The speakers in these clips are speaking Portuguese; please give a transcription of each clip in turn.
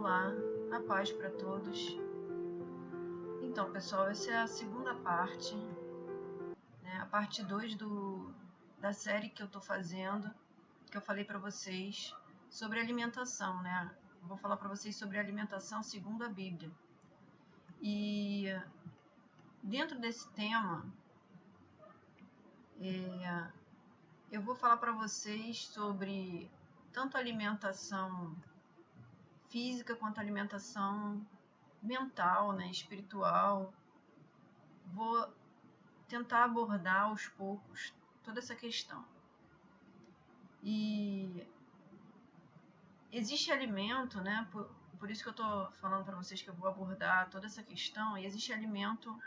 Olá, a paz para todos. Então, pessoal, essa é a segunda parte, né? A parte 2 da série que eu estou fazendo, que eu falei para vocês sobre alimentação, né? Vou falar para vocês sobre alimentação segundo a Bíblia. E dentro desse tema, eu vou falar para vocês sobre tanto alimentação física quanto alimentação mental, né, espiritual. Vou tentar abordar aos poucos toda essa questão. E existe alimento, né? Por isso que eu estou falando para vocês que eu vou abordar toda essa questão. E existe alimento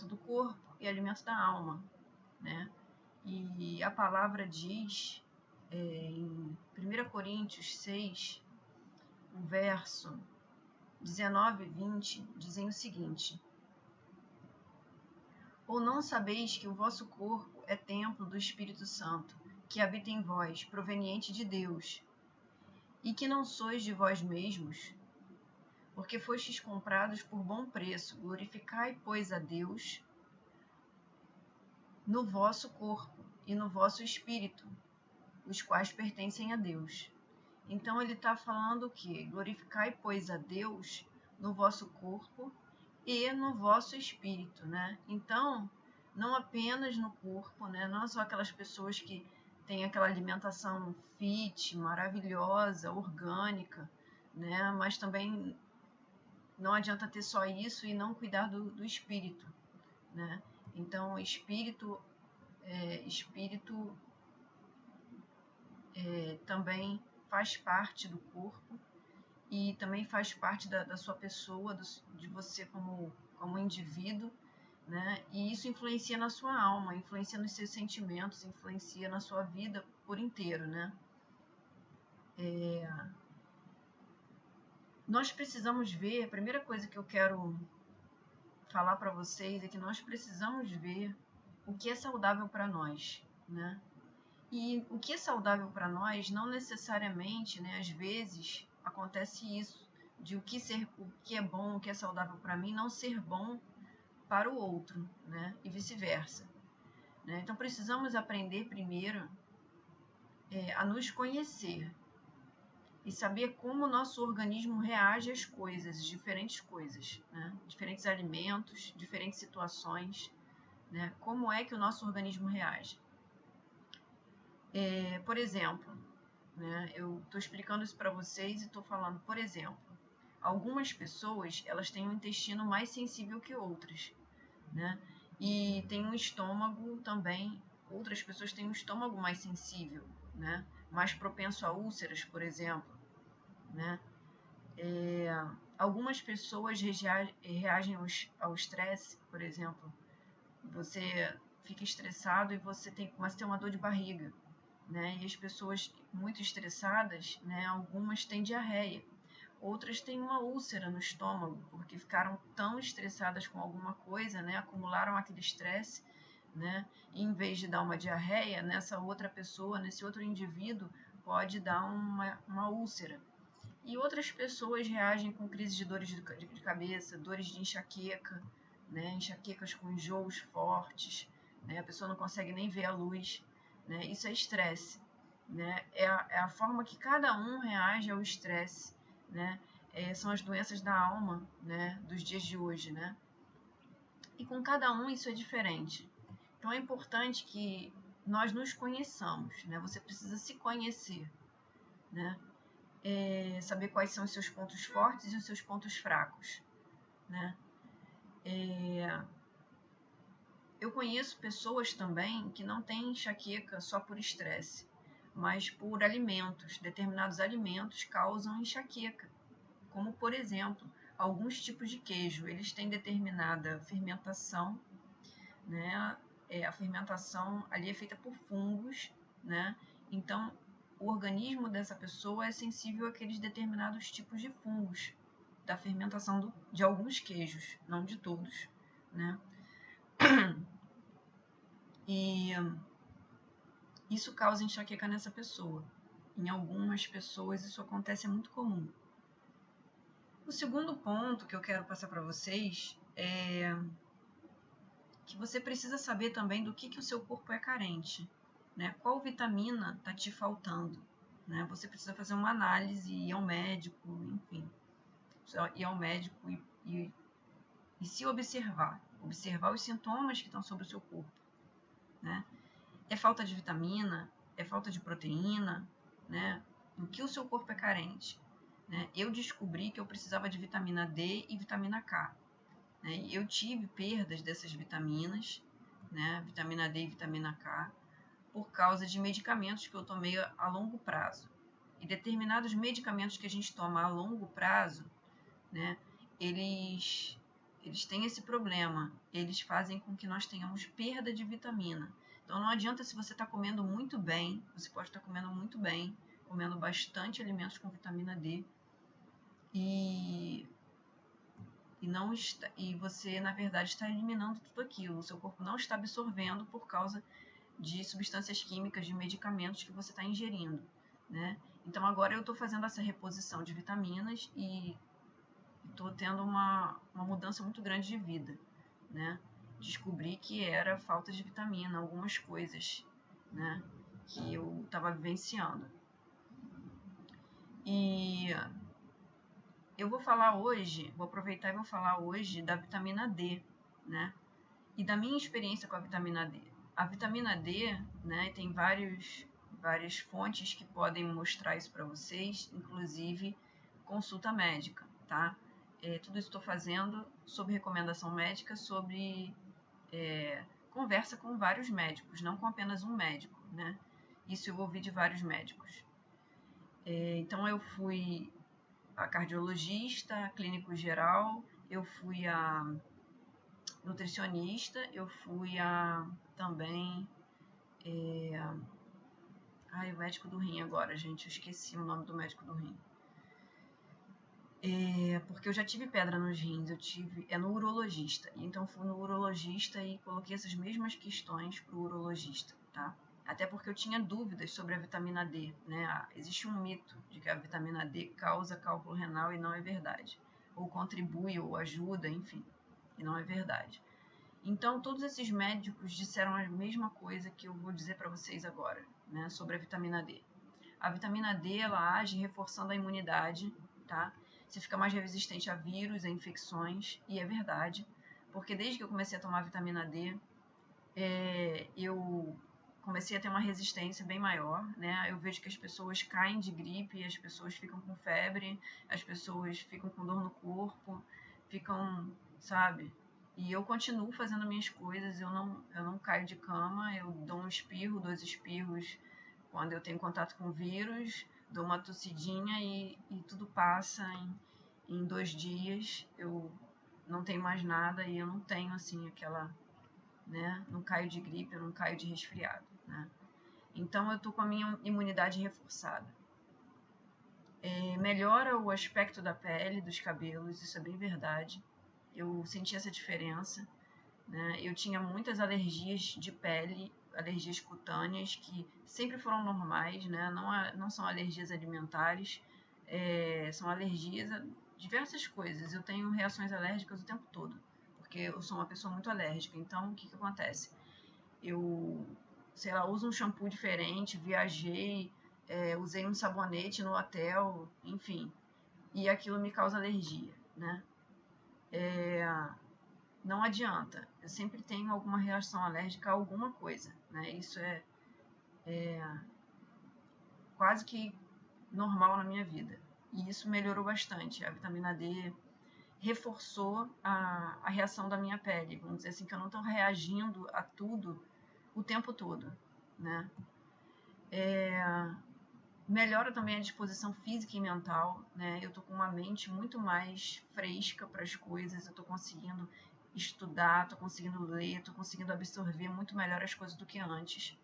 do corpo e alimento da alma, né? E a palavra diz em 1 Coríntios 6, o verso 19 e 20, dizem o seguinte: ou não sabeis que o vosso corpo é templo do Espírito Santo, que habita em vós, proveniente de Deus, e que não sois de vós mesmos, porque fostes comprados por bom preço? Glorificai, pois, a Deus no vosso corpo e no vosso espírito, os quais pertencem a Deus. Então ele está falando que glorificai, pois, a Deus no vosso corpo e no vosso espírito, né? Então, não apenas no corpo, né? Não só aquelas pessoas que têm aquela alimentação fit, maravilhosa, orgânica, né? Mas também não adianta ter só isso e não cuidar do espírito, né? Então, espírito também faz parte do corpo e também faz parte da sua pessoa, de você como indivíduo, né? E isso influencia na sua alma, influencia nos seus sentimentos, influencia na sua vida por inteiro, né? Nós precisamos ver, a primeira coisa que eu quero falar para vocês é que nós precisamos ver o que é saudável para nós, né? E o que é saudável para nós não necessariamente, né? Às vezes acontece isso, de o que é bom, o que é saudável para mim não ser bom para o outro, né? E vice-versa, né? Então precisamos aprender primeiro a nos conhecer e saber como o nosso organismo reage às coisas, diferentes coisas, né? Diferentes alimentos, diferentes situações, né? Como é que o nosso organismo reage? Por exemplo, né? Eu estou explicando isso para vocês e estou falando, por exemplo, algumas pessoas elas têm um intestino mais sensível que outras, né? E tem um estômago também, outras pessoas têm um estômago mais sensível, né? Mais propenso a úlceras, por exemplo, né? Algumas pessoas reagem ao estresse, por exemplo. Você fica estressado e você começa a ter uma dor de barriga, né? E as pessoas muito estressadas, né? Algumas têm diarreia. Outras têm uma úlcera no estômago, porque ficaram tão estressadas com alguma coisa, né? Acumularam aquele estresse, né? E em vez de dar uma diarreia, nessa outra pessoa, nesse outro indivíduo, pode dar uma úlcera. E outras pessoas reagem com crises de dores de cabeça, dores de enxaqueca, né? Enxaquecas com enjoos fortes, né? A pessoa não consegue nem ver a luz, né? Isso é estresse, né? É a forma que cada um reage ao estresse, né? São as doenças da alma, né? Dos dias de hoje, né? E com cada um isso é diferente. Então é importante que nós nos conheçamos, né? Você precisa se conhecer, né? Saber quais são os seus pontos fortes e os seus pontos fracos, né? Eu conheço pessoas também que não têm enxaqueca só por estresse, mas por alimentos. Determinados alimentos causam enxaqueca, como, por exemplo, alguns tipos de queijo. Eles têm determinada fermentação, né? A fermentação ali é feita por fungos, né? Então, o organismo dessa pessoa é sensível àqueles determinados tipos de fungos da fermentação de alguns queijos, não de todos, né? E isso causa enxaqueca nessa pessoa. Em algumas pessoas isso acontece, é muito comum, O segundo ponto que eu quero passar para vocês é que você precisa saber também do que o seu corpo é carente, né? Qual vitamina está te faltando, né? Você precisa fazer uma análise, ir ao médico, enfim, ir ao médico e se observar os sintomas que estão sobre o seu corpo, né? É falta de vitamina? É falta de proteína? Né? Em que o seu corpo é carente? Né? Eu descobri que eu precisava de vitamina D e vitamina K. Né? Eu tive perdas dessas vitaminas, né? Vitamina D e vitamina K, por causa de medicamentos que eu tomei a longo prazo. E determinados medicamentos que a gente toma a longo prazo, né? Eles têm esse problema. Eles fazem com que nós tenhamos perda de vitamina. Então não adianta, se você está comendo muito bem, você pode estar comendo muito bem, comendo bastante alimentos com vitamina D, e não está, e você na verdade está eliminando tudo aquilo. O seu corpo não está absorvendo por causa de substâncias químicas, de medicamentos que você está ingerindo, né? Então agora eu estou fazendo essa reposição de vitaminas e estou tendo uma mudança muito grande de vida, né? Descobri que era falta de vitamina, algumas coisas, né? Que eu estava vivenciando. E eu vou falar hoje, vou aproveitar e vou falar hoje da vitamina D, né? E da minha experiência com a vitamina D. A vitamina D, né, tem várias fontes que podem mostrar isso para vocês, inclusive consulta médica, tá? Tudo isso estou fazendo sob recomendação médica, sobre conversa com vários médicos, não com apenas um médico, né? Isso eu ouvi de vários médicos. Então eu fui a cardiologista, clínico geral, eu fui a nutricionista, eu fui a também o médico do rim agora, gente, eu esqueci o nome do médico do rim. Porque eu já tive pedra nos rins, no urologista. Então fui no urologista e coloquei essas mesmas questões pro urologista, tá? Até porque eu tinha dúvidas sobre a vitamina D, né? Existe um mito de que a vitamina D causa cálculo renal e não é verdade. Ou contribui, ou ajuda, enfim, e não é verdade. Então, todos esses médicos disseram a mesma coisa que eu vou dizer para vocês agora, né, sobre a vitamina D. A vitamina D, ela age reforçando a imunidade, tá? Você fica mais resistente a vírus, a infecções, e é verdade, porque desde que eu comecei a tomar vitamina D, eu comecei a ter uma resistência bem maior, né? Eu vejo que as pessoas caem de gripe, as pessoas ficam com febre, as pessoas ficam com dor no corpo, ficam, sabe? E eu continuo fazendo minhas coisas, eu não caio de cama, eu dou um espirro, 2 espirros quando eu tenho contato com vírus, dou uma tossidinha e tudo passa em 2 dias, eu não tenho mais nada e eu não tenho, assim, aquela, né? Não caio de gripe, eu não caio de resfriado, né? Então eu tô com a minha imunidade reforçada. Melhora o aspecto da pele, dos cabelos, isso é bem verdade. Eu senti essa diferença, né? Eu tinha muitas alergias de pele, alergias cutâneas, que sempre foram normais, né? Não são alergias alimentares, são alergias a diversas coisas. Eu tenho reações alérgicas o tempo todo, porque eu sou uma pessoa muito alérgica. Então, o que acontece? Eu, sei lá, uso um shampoo diferente, viajei, usei um sabonete no hotel, enfim, e aquilo me causa alergia, né? Não adianta, eu sempre tenho alguma reação alérgica a alguma coisa, né? Isso é quase que normal na minha vida. E isso melhorou bastante. A vitamina D reforçou a reação da minha pele. Vamos dizer assim, que eu não estou reagindo a tudo o tempo todo, né? Melhora também a disposição física e mental, né? Eu tô com uma mente muito mais fresca para as coisas, eu tô conseguindo estudar, tô conseguindo ler, tô conseguindo absorver muito melhor as coisas do que antes,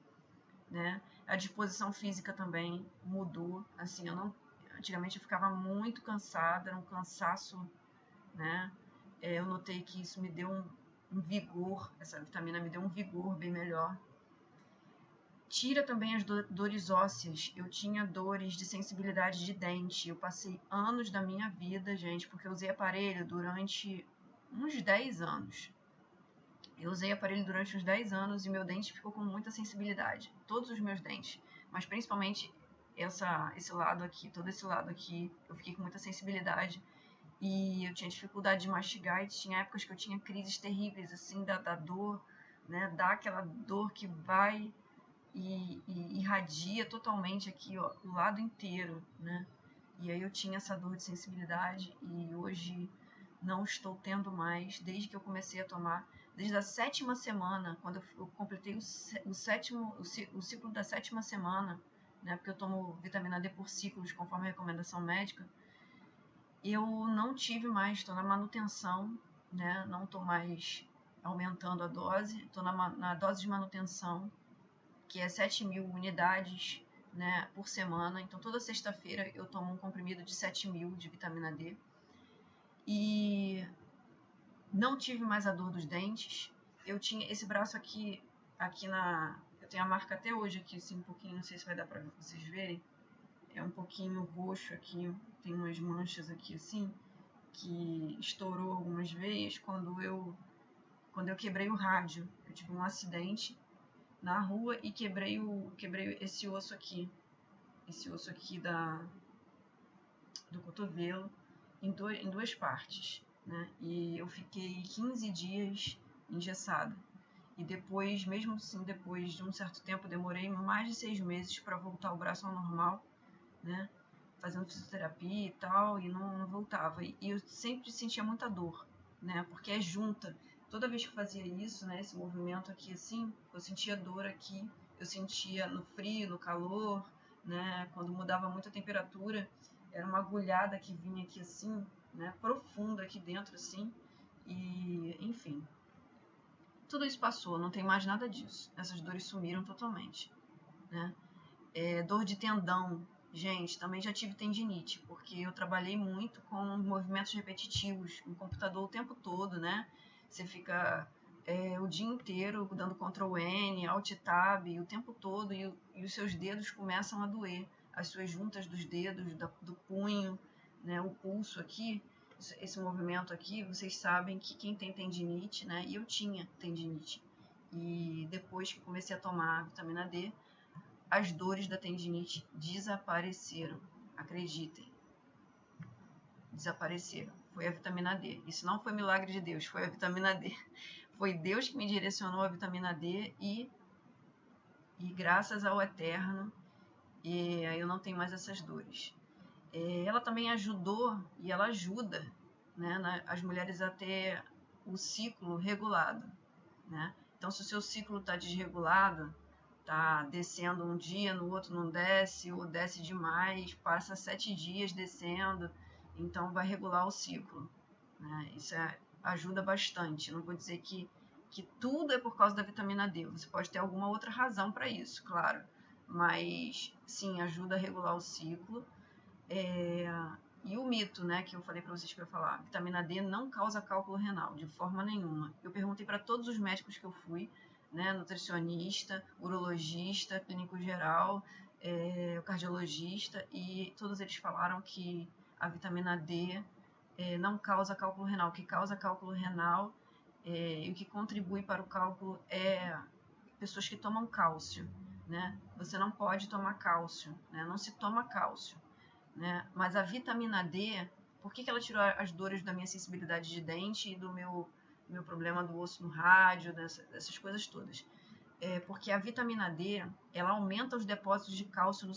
né? A disposição física também mudou, assim, antigamente eu ficava muito cansada, era um cansaço, né? Eu notei que isso me deu um vigor, essa vitamina me deu um vigor bem melhor. Tira também as dores ósseas. Eu tinha dores de sensibilidade de dente. Eu passei anos da minha vida, gente, porque eu usei aparelho durante uns 10 anos. Eu usei aparelho durante uns 10 anos e meu dente ficou com muita sensibilidade. Todos os meus dentes. Mas principalmente esse lado aqui, todo esse lado aqui, eu fiquei com muita sensibilidade. E eu tinha dificuldade de mastigar e tinha épocas que eu tinha crises terríveis, assim, da dor, né? Dá aquela dor que vai e irradia totalmente aqui, ó, o lado inteiro, né? E aí eu tinha essa dor de sensibilidade e hoje não estou tendo mais, desde que eu comecei a tomar, desde a 7ª semana, quando eu completei o ciclo da 7ª semana, né? Porque eu tomo vitamina D por ciclos, conforme a recomendação médica, eu não tive mais, estou na manutenção, né? Não estou mais aumentando a dose, estou na dose de manutenção, que é 7.000 unidades, né, por semana. Então, toda sexta-feira eu tomo um comprimido de 7.000 de vitamina D. E não tive mais a dor dos dentes. Eu tinha esse braço aqui eu tenho a marca até hoje aqui, assim, um pouquinho, não sei se vai dar para vocês verem. É um pouquinho roxo aqui, tem umas manchas aqui, assim, que estourou algumas vezes quando eu quebrei o rádio. Eu tive um acidente na rua e quebrei esse osso aqui do cotovelo em duas partes, né? E eu fiquei 15 dias engessada. E depois, mesmo assim, depois de um certo tempo, demorei mais de 6 meses para voltar o braço ao normal, né? Fazendo fisioterapia e tal, e não voltava. E eu sempre sentia muita dor, né? Porque é junta. Toda vez que eu fazia isso, né, esse movimento aqui assim, eu sentia dor aqui, eu sentia no frio, no calor, né, quando mudava muito a temperatura, era uma agulhada que vinha aqui assim, né, profunda aqui dentro assim, e enfim. Tudo isso passou, não tem mais nada disso. Essas dores sumiram totalmente, né? Dor de tendão, gente, também já tive tendinite, porque eu trabalhei muito com movimentos repetitivos no computador o tempo todo, né? Você fica o dia inteiro dando Ctrl N, Alt Tab, o tempo todo, e os seus dedos começam a doer. As suas juntas dos dedos, do punho, né? O pulso aqui, esse movimento aqui, vocês sabem que quem tem tendinite, né? E eu tinha tendinite. E depois que comecei a tomar vitamina D, as dores da tendinite desapareceram. Acreditem. Desapareceram. Foi a vitamina D. Isso não foi milagre de Deus, foi a vitamina D. Foi Deus que me direcionou a vitamina D e graças ao Eterno, eu não tenho mais essas dores. Ela também ajudou, e ela ajuda, né, as mulheres a ter o ciclo regulado, né? Então, se o seu ciclo está desregulado, tá descendo um dia, no outro não desce, ou desce demais, passa 7 dias descendo, então vai regular o ciclo, né? Isso ajuda bastante. Não vou dizer que tudo é por causa da vitamina D, você pode ter alguma outra razão para isso, claro, mas sim, ajuda a regular o ciclo. E o mito, né, que eu falei para vocês que eu ia falar, vitamina D não causa cálculo renal, de forma nenhuma. Eu perguntei para todos os médicos que eu fui, né, nutricionista, urologista, clínico geral, cardiologista, e todos eles falaram que a vitamina D não causa cálculo renal. O que causa cálculo renal e o que contribui para o cálculo é pessoas que tomam cálcio, né? Você não pode tomar cálcio, né? Não se toma cálcio, né? Mas a vitamina D, por que ela tirou as dores da minha sensibilidade de dente e do meu problema do osso no rádio, dessas coisas todas? Porque a vitamina D, ela aumenta os depósitos de cálcio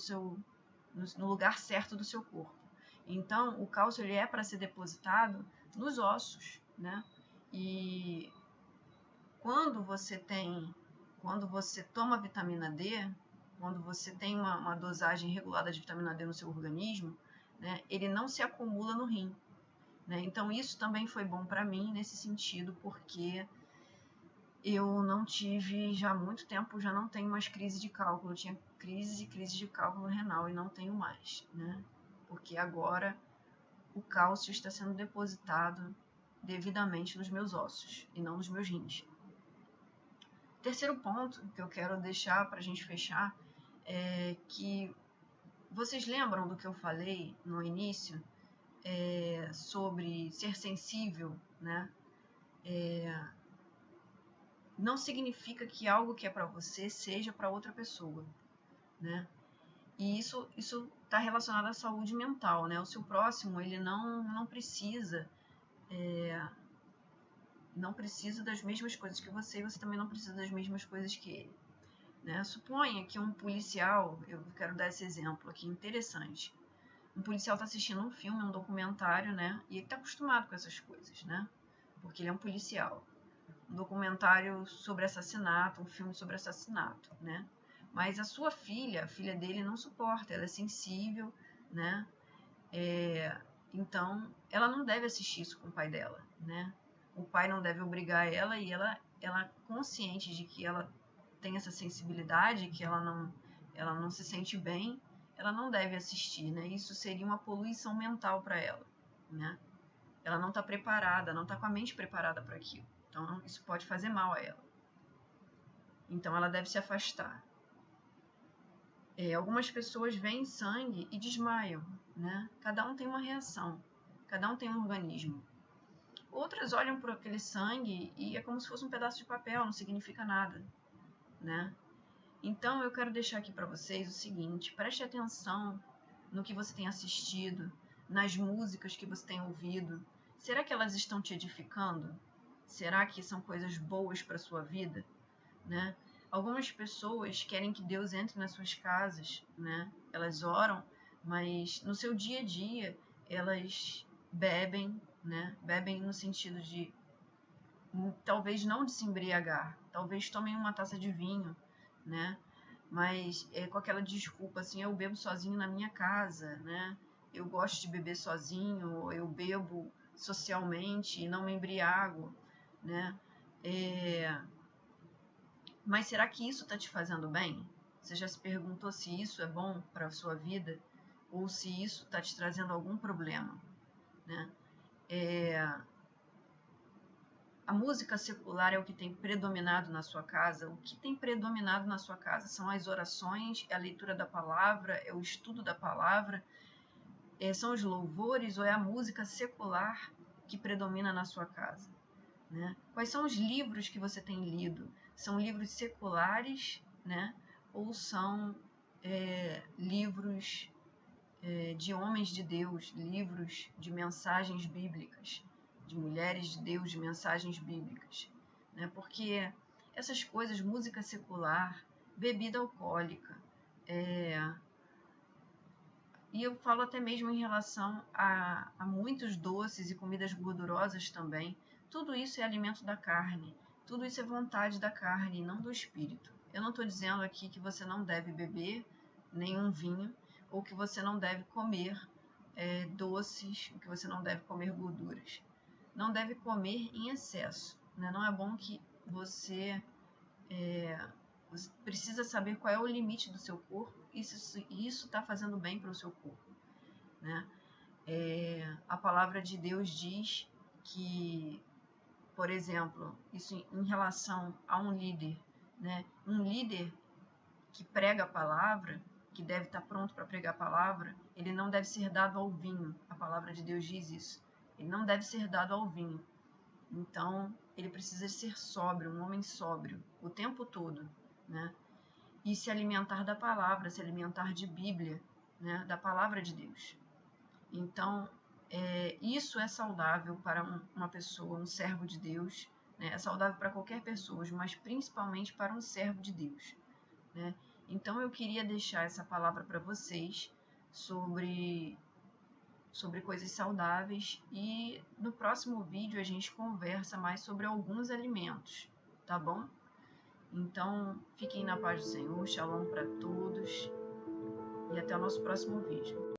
no lugar certo do seu corpo. Então, o cálcio ele é para ser depositado nos ossos, né? E quando você toma vitamina D, quando você tem uma dosagem regulada de vitamina D no seu organismo, né, ele não se acumula no rim, né? Então, isso também foi bom para mim nesse sentido, porque eu não tive, já há muito tempo, já não tenho mais crise de cálculo. Eu tinha crise de cálculo renal e não tenho mais, né? Porque agora o cálcio está sendo depositado devidamente nos meus ossos e não nos meus rins. Terceiro ponto que eu quero deixar para a gente fechar é que vocês lembram do que eu falei no início sobre ser sensível, né? Não significa que algo que é para você seja para outra pessoa, né? E isso está relacionado à saúde mental, né? O seu próximo, ele não precisa das mesmas coisas que você, e você também não precisa das mesmas coisas que ele, né? Suponha que um policial, eu quero dar esse exemplo aqui interessante. Um policial está assistindo um filme, um documentário, né? E ele está acostumado com essas coisas, né? Porque ele é um policial. Um documentário sobre assassinato, um filme sobre assassinato, né? Mas a sua filha, a filha dele não suporta, ela é sensível, né? Então, ela não deve assistir isso com o pai dela, né? O pai não deve obrigar ela e ela consciente de que ela tem essa sensibilidade, que ela não se sente bem, ela não deve assistir, né? Isso seria uma poluição mental para ela, né? Ela não está preparada, não está com a mente preparada para aquilo. Então, isso pode fazer mal a ela. Então, ela deve se afastar. Algumas pessoas veem sangue e desmaiam, né? Cada um tem uma reação, cada um tem um organismo. Outras olham para aquele sangue e é como se fosse um pedaço de papel, não significa nada, né? Então, eu quero deixar aqui para vocês o seguinte: preste atenção no que você tem assistido, nas músicas que você tem ouvido. Será que elas estão te edificando? Será que são coisas boas para a sua vida, né? Algumas pessoas querem que Deus entre nas suas casas, né? Elas oram, mas no seu dia a dia elas bebem, né? Bebem no sentido de talvez não de se embriagar, talvez tomem uma taça de vinho, né? Mas com aquela desculpa assim, eu bebo sozinho na minha casa, né? Eu gosto de beber sozinho, eu bebo socialmente e não me embriago, né? Mas será que isso está te fazendo bem? Você já se perguntou se isso é bom para a sua vida ou se isso está te trazendo algum problema, né? A música secular é o que tem predominado na sua casa. O que tem predominado na sua casa são as orações, é a leitura da palavra, é o estudo da palavra, são os louvores ou é a música secular que predomina na sua casa, né? Quais são os livros que você tem lido? São livros seculares, né? Ou são livros de homens de Deus, livros de mensagens bíblicas, de mulheres de Deus, de mensagens bíblicas, né? Porque essas coisas, música secular, bebida alcoólica, e eu falo até mesmo em relação a muitos doces e comidas gordurosas também, tudo isso é alimento da carne, tudo isso é vontade da carne e não do espírito. Eu não estou dizendo aqui que você não deve beber nenhum vinho ou que você não deve comer doces, que você não deve comer gorduras. Não deve comer em excesso, né? Não é bom que você precisa saber qual é o limite do seu corpo e se isso está fazendo bem para o seu corpo, né? A palavra de Deus diz que, por exemplo, isso em relação a um líder, né? Um líder que prega a palavra, que deve estar pronto para pregar a palavra, ele não deve ser dado ao vinho. A palavra de Deus diz isso. Ele não deve ser dado ao vinho. Então, ele precisa ser sóbrio, um homem sóbrio, o tempo todo, né? E se alimentar da palavra, se alimentar de Bíblia, né? Da palavra de Deus. Então, isso é saudável para uma pessoa, um servo de Deus, né? É saudável para qualquer pessoa, mas principalmente para um servo de Deus, né? Então, eu queria deixar essa palavra para vocês sobre coisas saudáveis e no próximo vídeo a gente conversa mais sobre alguns alimentos, tá bom? Então, fiquem na paz do Senhor, shalom para todos e até o nosso próximo vídeo.